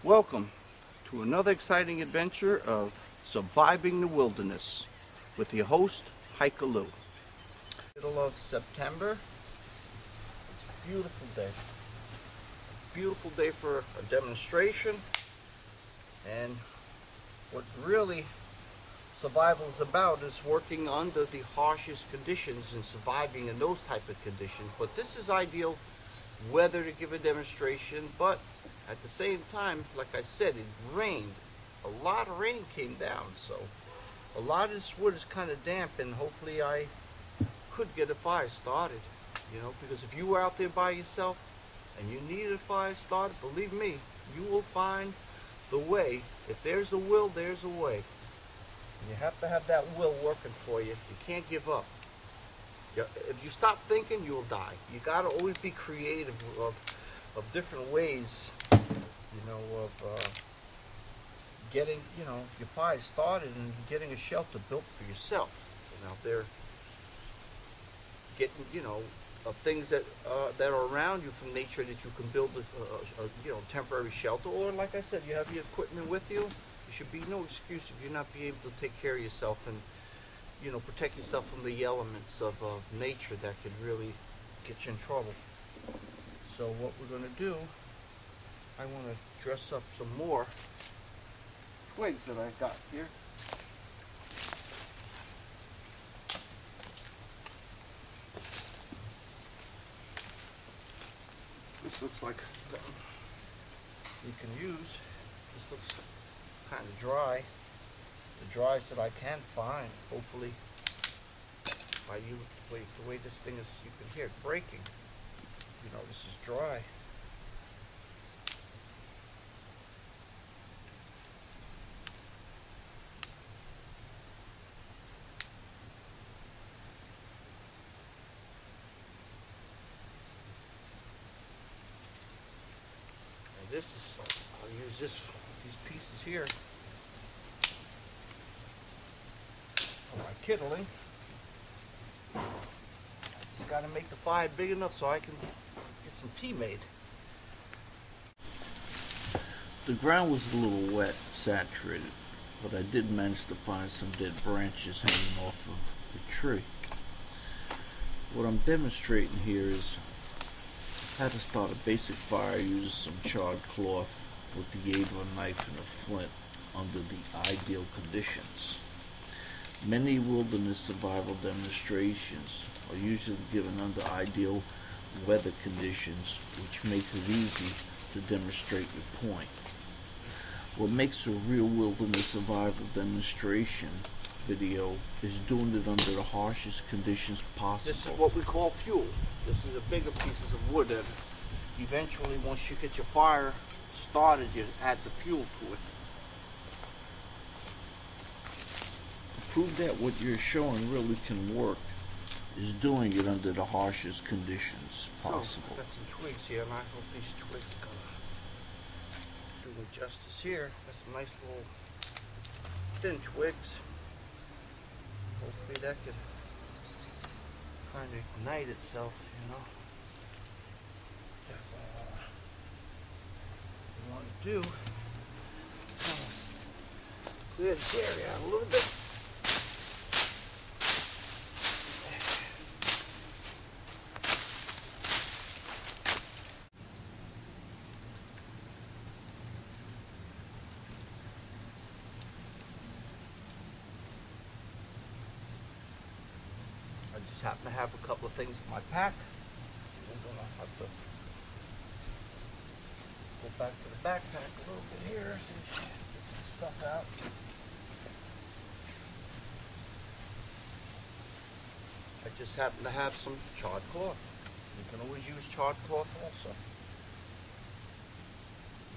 Welcome to another exciting adventure of surviving the wilderness with your host, Hiker Lou. Middle of September. It's a beautiful day. Beautiful day for a demonstration. And what really survival is about is working under the harshest conditions and surviving in those type of conditions. But this is ideal weather to give a demonstration, but at the same time, like I said, it rained. A lot of rain came down, so a lot of this wood is kind of damp, and hopefully I could get a fire started, because if you were out there by yourself and you needed a fire started, believe me, you will find the way. If there's a will, there's a way. And you have to have that will working for you. You can't give up. If you stop thinking, you will die. You got to always be creative of different ways, of getting, your fire started and getting a shelter built for yourself. Out there, getting, of things that are around you from nature that you can build a temporary shelter. Or, like I said, you have your equipment with you. There should be no excuse if you're not be able to take care of yourself and protect yourself from the elements of nature that could really get you in trouble. So what we're going to do, I want to dress up some more twigs that I got here. This looks like you can use. This looks kind of dry. The driest that I can find. Hopefully, by the way this thing is, you can hear it breaking. This is dry. And this is, I'll use these pieces here for my kindling. I just got to make the fire big enough so I can get some tea made. The ground was a little wet, saturated, but I did manage to find some dead branches hanging off of the tree. What I'm demonstrating here is how to start a basic fire using some charred cloth with the aid of a knife and a flint under the ideal conditions. Many wilderness survival demonstrations are usually given under ideal weather conditions, which makes it easy to demonstrate your point. What makes a real wilderness survival demonstration video is doing it under the harshest conditions possible. This is what we call fuel. This is the bigger pieces of wood that eventually, once you get your fire started, you add the fuel to it. To prove that what you're showing really can work is doing it under the harshest conditions possible. So, I've got some twigs here, and I hope these twigs are going to do me justice here. Got some nice little thin twigs. Hopefully that could kind of ignite itself, That's all we want to do. Clear this area out a little bit. I just happen to have a couple of things in my pack. I'm going to have to go back to the backpack a little bit here, get some stuff out. I just happen to have some charred cloth. You can always use charred cloth also.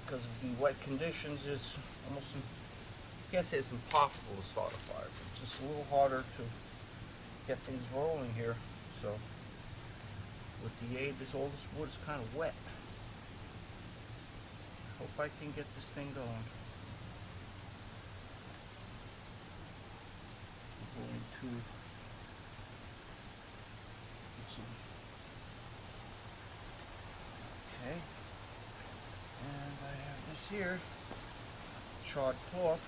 Because of the wet conditions, it's almost, I can't say it's impossible to start a fire, but it's just a little harder to get things rolling here. So with the aid, all this wood is kind of wet. Hope I can get this thing going. I'm going to get some. Okay. And I have this piece here, charred pork.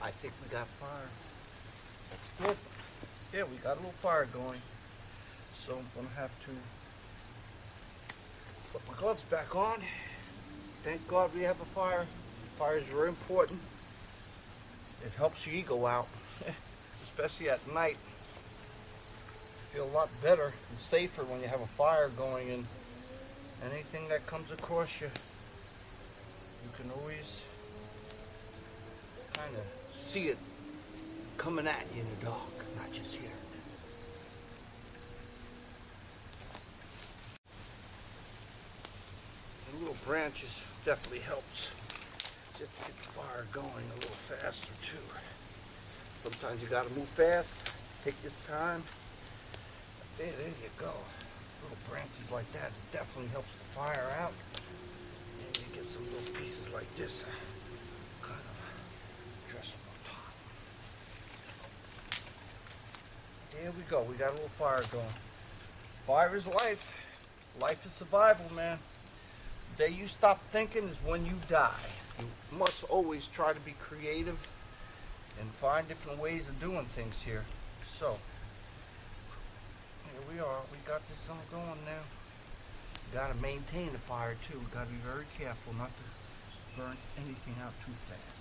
I think we got fire. That's good. Yeah, we got a little fire going. So I'm gonna have to put my gloves back on. Thank God we have a fire. Fire is very important. It helps your ego out, especially at night. You feel a lot better and safer when you have a fire going, and anything that comes across you, you can always kind of see it coming at you in the dark, not just here. The little branches definitely helps just to get the fire going a little faster too. Sometimes you gotta move fast, take this time. There you go. Little branches like that definitely helps the fire out. And you get some little pieces like this, kind of dress them on top. There we go. We got a little fire going. Fire is life. Life is survival, man. The day you stop thinking is when you die. You must always try to be creative and find different ways of doing things here. So, here we are. We got this on going now. You gotta maintain the fire too. We gotta be very careful not to burn anything out too fast.